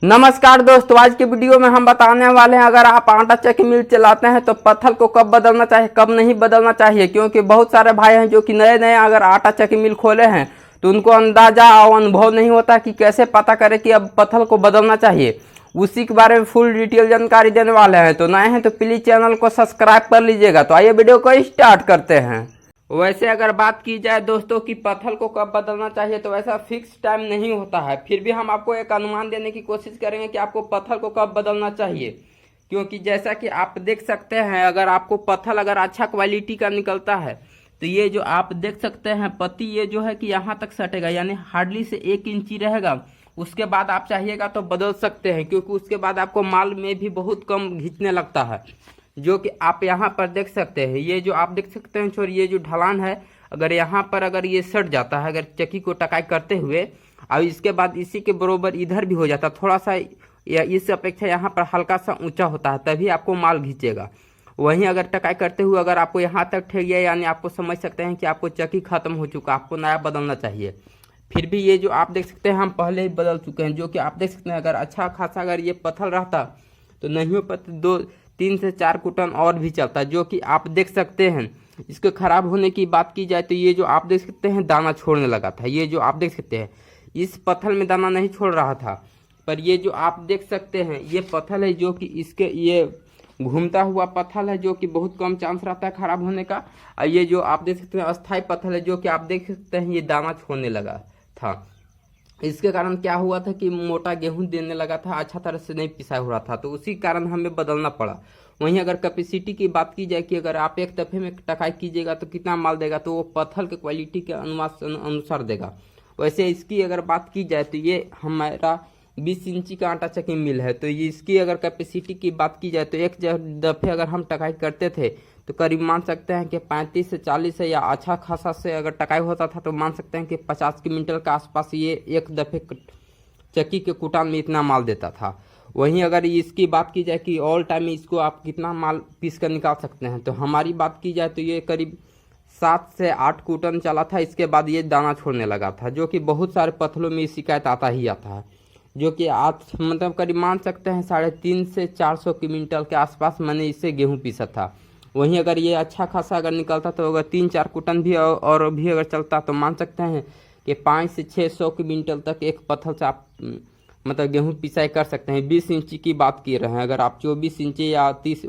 नमस्कार दोस्तों, आज की वीडियो में हम बताने वाले हैं अगर आप आटा चक्की मिल चलाते हैं तो पत्थर को कब बदलना चाहिए, कब नहीं बदलना चाहिए। क्योंकि बहुत सारे भाई हैं जो कि नए नए अगर आटा चक्की मिल खोले हैं तो उनको अंदाजा और अनुभव नहीं होता कि कैसे पता करें कि अब पत्थर को बदलना चाहिए। उसी के बारे में फुल डिटेल जानकारी देने वाले हैं। तो नए हैं तो प्लीज़ चैनल को सब्सक्राइब कर लीजिएगा। तो आइए वीडियो को स्टार्ट करते हैं। वैसे अगर बात की जाए दोस्तों कि पत्थर को कब बदलना चाहिए तो वैसा फिक्स टाइम नहीं होता है। फिर भी हम आपको एक अनुमान देने की कोशिश करेंगे कि आपको पत्थर को कब बदलना चाहिए। क्योंकि जैसा कि आप देख सकते हैं, अगर आपको पत्थर अगर अच्छा क्वालिटी का निकलता है तो ये जो आप देख सकते हैं पत्ती ये जो है कि यहाँ तक सटेगा, यानी हार्डली से 1 इंची रहेगा। उसके बाद आप चाहिएगा तो बदल सकते हैं, क्योंकि उसके बाद आपको माल में भी बहुत कम घिंचने लगता है। जो कि आप यहाँ पर देख सकते हैं, ये जो आप देख सकते हैं छोर, ये जो ढलान है अगर यहाँ पर अगर ये सट जाता है अगर चक्की को टकाई करते हुए, और इसके बाद इसी के बरोबर इधर भी हो जाता, थोड़ा सा या इस अपेक्षा यहाँ पर हल्का सा ऊंचा होता है, तभी आपको माल घिंचेगा। वहीं अगर टकाई करते हुए अगर आपको यहाँ तक ठेक गया, यानी आपको समझ सकते हैं कि आपको चक्की खत्म हो चुका, आपको नया बदलना चाहिए। फिर भी ये जो आप देख सकते हैं हम पहले ही बदल चुके हैं। जो कि आप देख सकते हैं अगर अच्छा खासा अगर ये पत्थर रहता तो नहीं हो पाते 2-3 से 4 कुटन और भी चलता। जो कि आप देख सकते हैं इसके खराब होने की बात की जाए तो ये जो आप देख सकते हैं दाना छोड़ने लगा था। ये जो आप देख सकते हैं इस पत्थर में दाना नहीं छोड़ रहा था, पर ये जो आप देख सकते हैं ये पत्थर है जो कि इसके ये घूमता हुआ पत्थर है, जो कि बहुत कम चांस रहता है खराब होने का। और ये जो आप देख सकते हैं अस्थाई पत्थर है, जो कि आप देख सकते हैं ये दाना छोड़ने लगा था। इसके कारण क्या हुआ था कि मोटा गेहूं देने लगा था, अच्छा तरह से नहीं पिसा हो रहा था, तो उसी कारण हमें बदलना पड़ा। वहीं अगर कैपेसिटी की बात की जाए कि अगर आप एक दफ़े में टकाई कीजिएगा तो कितना माल देगा, तो वो पत्थर के क्वालिटी के अनुसार देगा। वैसे इसकी अगर बात की जाए तो ये हमारा 20 इंची का आटा चक्की मिल है, तो ये इसकी अगर कैपेसिटी की बात की जाए तो एक दफ़े अगर हम टकाई करते थे तो करीब मान सकते हैं कि 35 से 40 है, या अच्छा खासा से अगर टकाई होता था तो मान सकते हैं कि 50 क्विंटल के आसपास ये एक दफ़े चक्की के कुटान में इतना माल देता था। वहीं अगर इसकी बात की जाए कि ऑल टाइम इसको आप कितना माल पीस कर निकाल सकते हैं, तो हमारी बात की जाए तो ये करीब 7 से 8 कुटन चला था। इसके बाद ये दाना छोड़ने लगा था, जो कि बहुत सारे पत्थरों में शिकायत आता ही आता है। जो कि आज मतलब करीब मान सकते हैं 350 से 400 क्विंटल के आसपास मैंने इससे गेहूँ पीसा था। वहीं अगर ये अच्छा खासा अगर निकलता तो अगर 3-4 कुटन भी और भी अगर चलता तो मान सकते हैं कि 5 से 600 क्विंटल तक एक पत्थर से आप मतलब गेहूं पिसाई कर सकते हैं। 20 इंची की बात की रहे हैं, अगर आप 24 इंची या 30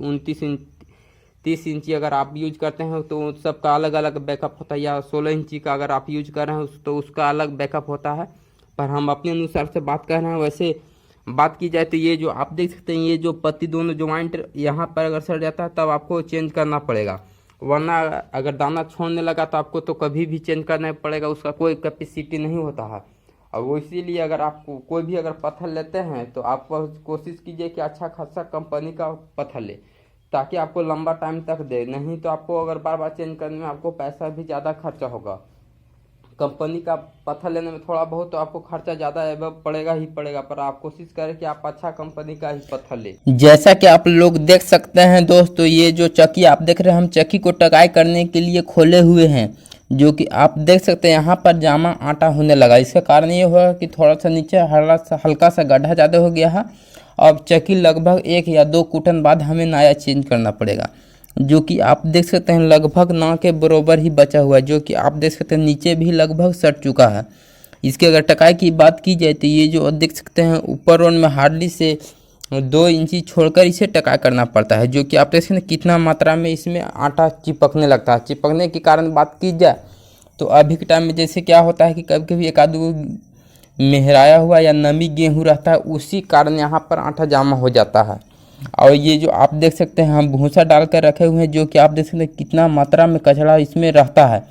इंची अगर आप यूज करते हैं तो सबका अलग अलग बैकअप होता है, या 16 इंची का अगर आप यूज कर रहे हैं तो उसका अलग बैकअप होता है। पर हम अपने अनुसार से बात कर रहे हैं। वैसे बात की जाए तो ये जो आप देख सकते हैं ये जो पत्ती दोनों ज्वाइंट यहाँ पर अगर सड़ जाता है तब आपको चेंज करना पड़ेगा, वरना अगर दाना छोड़ने लगा तो आपको तो कभी भी चेंज करना पड़ेगा, उसका कोई कैपेसिटी नहीं होता है। और वो इसीलिए अगर आपको कोई भी अगर पत्थर लेते हैं तो आप कोशिश कीजिए कि अच्छा खासा कंपनी का पत्थर ले, ताकि आपको लंबा टाइम तक दे। नहीं तो आपको अगर बार बार चेंज करने में आपको पैसा भी ज़्यादा खर्चा होगा। कंपनी का पत्थर लेने में थोड़ा बहुत तो आपको खर्चा ज़्यादा पड़ेगा ही पड़ेगा, पर आप कोशिश करें कि आप अच्छा कंपनी का ही पत्थर लें। जैसा कि आप लोग देख सकते हैं दोस्तों, ये जो चक्की आप देख रहे हैं हम चक्की को टकाई करने के लिए खोले हुए हैं। जो कि आप देख सकते हैं यहाँ पर जामा आटा होने लगा। इसका कारण ये हुआ कि थोड़ा सा नीचे हल्का सा गड्ढा ज़्यादा हो गया है। अब चक्की लगभग 1 या 2 कुटन बाद हमें नया चेंज करना पड़ेगा। जो कि आप देख सकते हैं लगभग ना के बराबर ही बचा हुआ है, जो कि आप देख सकते हैं नीचे भी लगभग सट चुका है। इसकी अगर टकाई की बात की जाए तो ये जो देख सकते हैं ऊपर रोड में हार्डली से 2 इंची छोड़कर इसे टकाई करना पड़ता है। जो कि आप देख सकते हैं कितना मात्रा में इसमें आटा चिपकने लगता है। चिपकने के कारण बात की जाए तो अभी के टाइम में जैसे क्या होता है कि कभी कभी एक आध मेहराया हुआ या नमी गेहूँ रहता है, उसी कारण यहाँ पर आटा जामा हो जाता है। और ये जो आप देख सकते हैं हम भूसा डाल कर रखे हुए हैं, जो कि आप देख सकते हैं कितना मात्रा में कचरा इसमें रहता है।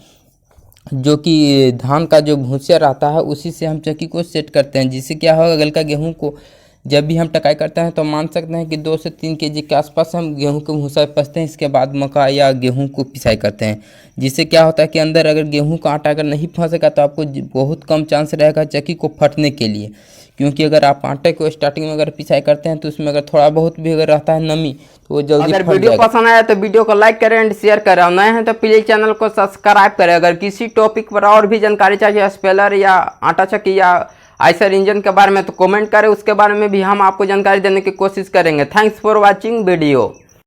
जो कि धान का जो भूसा रहता है उसी से हम चक्की को सेट करते हैं, जिससे क्या होगा गल का गेहूँ को जब भी हम टकाई करते हैं तो मान सकते हैं कि 2 से 3 केजी के आसपास हम गेहूं को भूसा पसते हैं। इसके बाद मक्का या गेहूं को पिसाई करते हैं, जिससे क्या होता है कि अंदर अगर गेहूं का आटा अगर नहीं फंसेगा तो आपको बहुत कम चांस रहेगा चक्की को फटने के लिए। क्योंकि अगर आप आटे को स्टार्टिंग में अगर पिसाई करते हैं तो उसमें अगर थोड़ा बहुत भी अगर रहता है नमी तो वो जल्दी अगर फट वीडियो जाएगा। पसंद आया तो वीडियो को लाइक करें एंड शेयर करें, और नए हैं तो प्लीज चैनल को सब्सक्राइब करें। अगर किसी टॉपिक पर और भी जानकारी चाहिए, स्पेलर या आटा चक्की या आइसर इंजन के बारे में तो कमेंट करें, उसके बारे में भी हम आपको जानकारी देने की कोशिश करेंगे। Thanks for watching video.